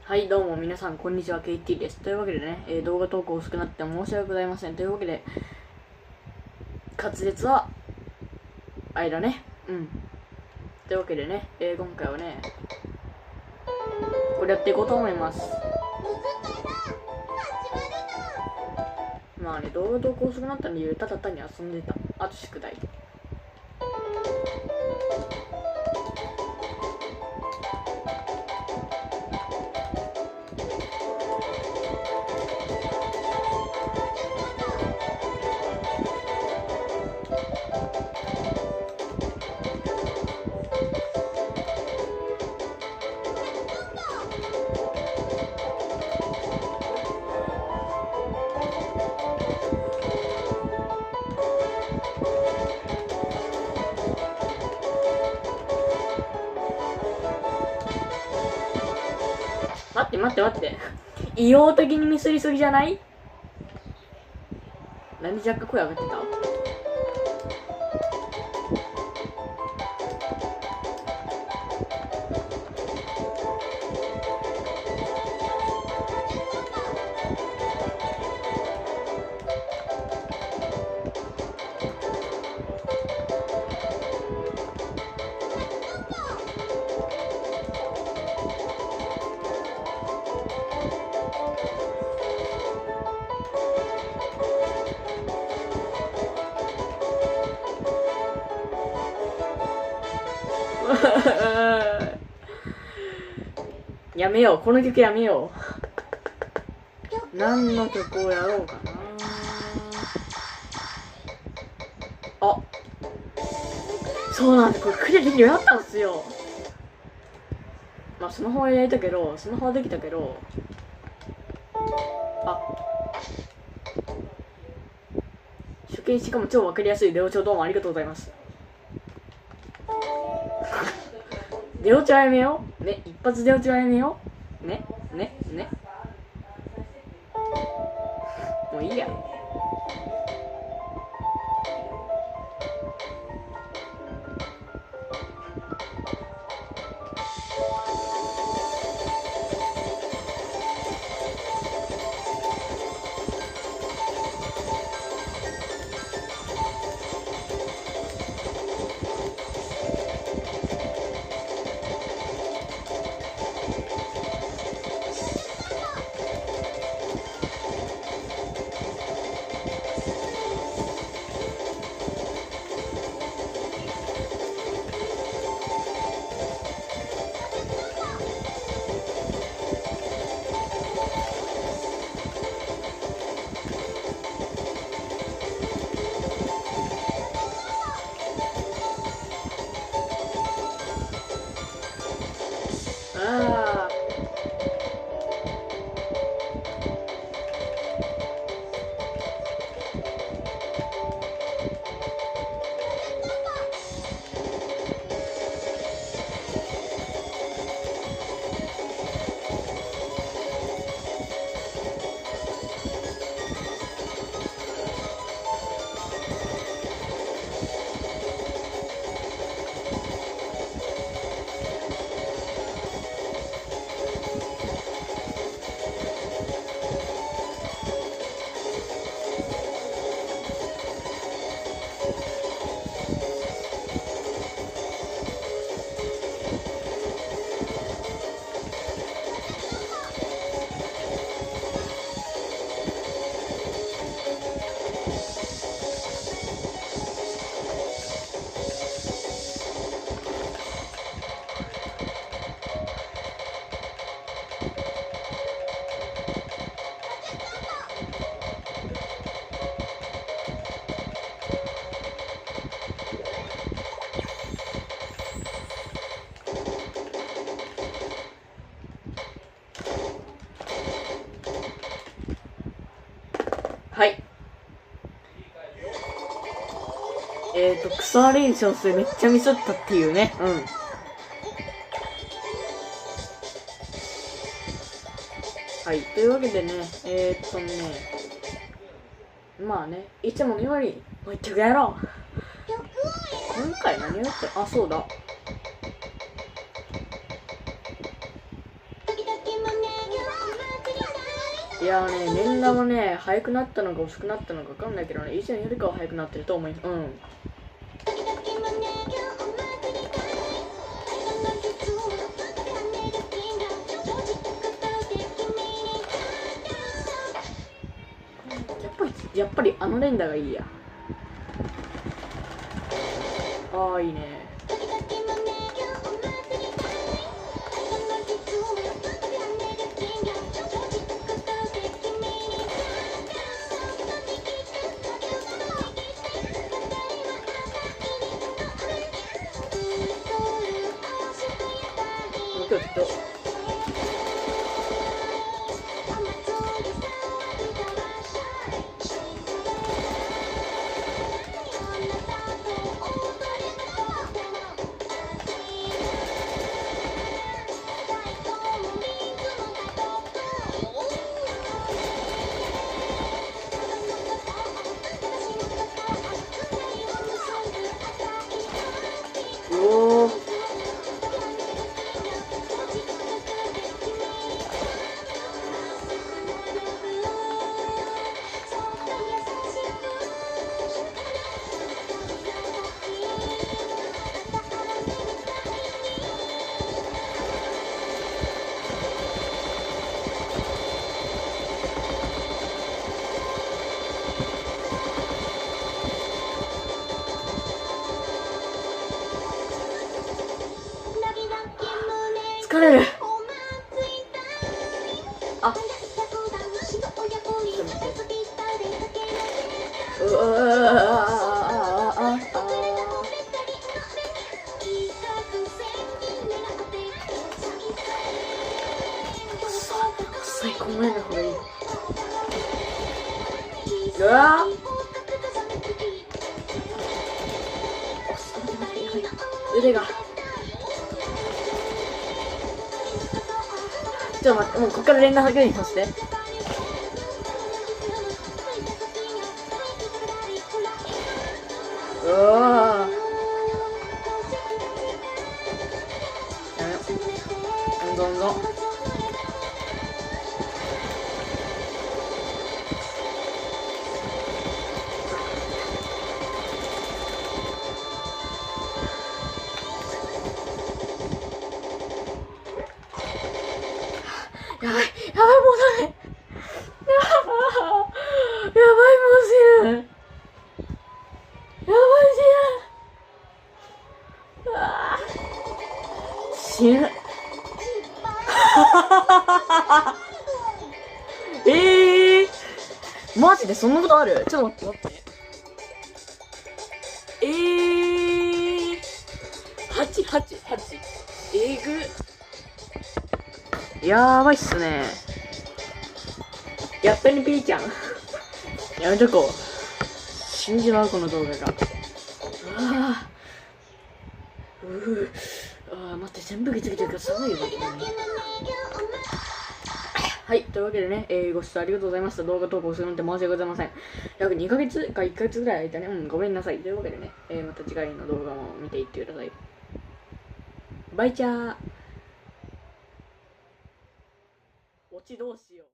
はい、どうも皆さん、こんにちは、KT です。というわけでね、動画投稿薄くなって申し訳ございません。というわけで、滑舌は、あれだね。というわけでね、今回はね、これやっていこうと思います。まあね、動画投稿薄くなった理由、ただ単に遊んでた。あと宿題。待って。異様的にミスりすぎじゃない？なんで若干声上がってた？やめよう、この曲やめよう。何の曲をやろうかな。あ、そうなんです。これクリアできるようになったんすよ。まあスマホはやりたけど、スマホはできたけど、初見しかも超わかりやすいレオチョどうもありがとうございます。レオチョはやめようね、一発レオチョはやめようね。もういいや。あはい。草連勝数めっちゃミスったっていうね。はい、というわけでね、まあね、いつものより、もう一曲やろう。今回何やって、そうだ。いやね、年賀もね、早くなったのか遅くなったのか分かんないけどね、以前よりかは早くなってると思います。うん。やっぱりあの連打がいいや。ああ、いいね。もう今日ちょっとおお。疲れる。あ、最高前の方がいい。うわ腕がちょっと待って、もうここから連打だけにさせて。うわやめよう。どんどんやばい、もうダメ。やばい、もう死ぬ。やばい、死ぬ。死ぬ。マジでそんなことある？ちょっと待って。888。えぐ。やばいっすね。やったね、ピーちゃん。やめとこう。死んじまう、この動画が。待って、全部ギチギチが寒いよ、はい、というわけでね、ご視聴ありがとうございました。動画投稿するなんて申し訳ございません。約2ヶ月か1ヶ月ぐらい空いたね。ごめんなさい。というわけでね、また次回の動画も見ていってください。バイチャー。オチどうしよう。